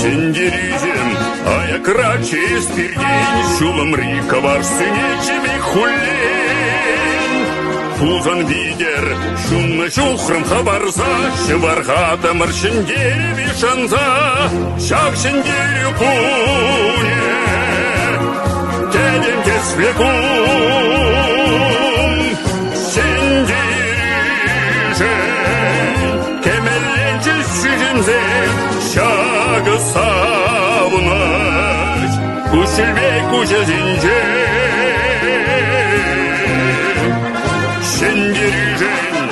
Сендеризем, ая краче спирдень, Шулымри каварсыне чеми хулень. Пузан видер, шунны чухрым хабарза, Шывархата маршендери вишанза, Шак шендерю пуне, Тедем кесвекум, Сендерижен, Кемелленче сүзімзе, Шагы савынать, Кушелбей кушезинже. Сендерижен,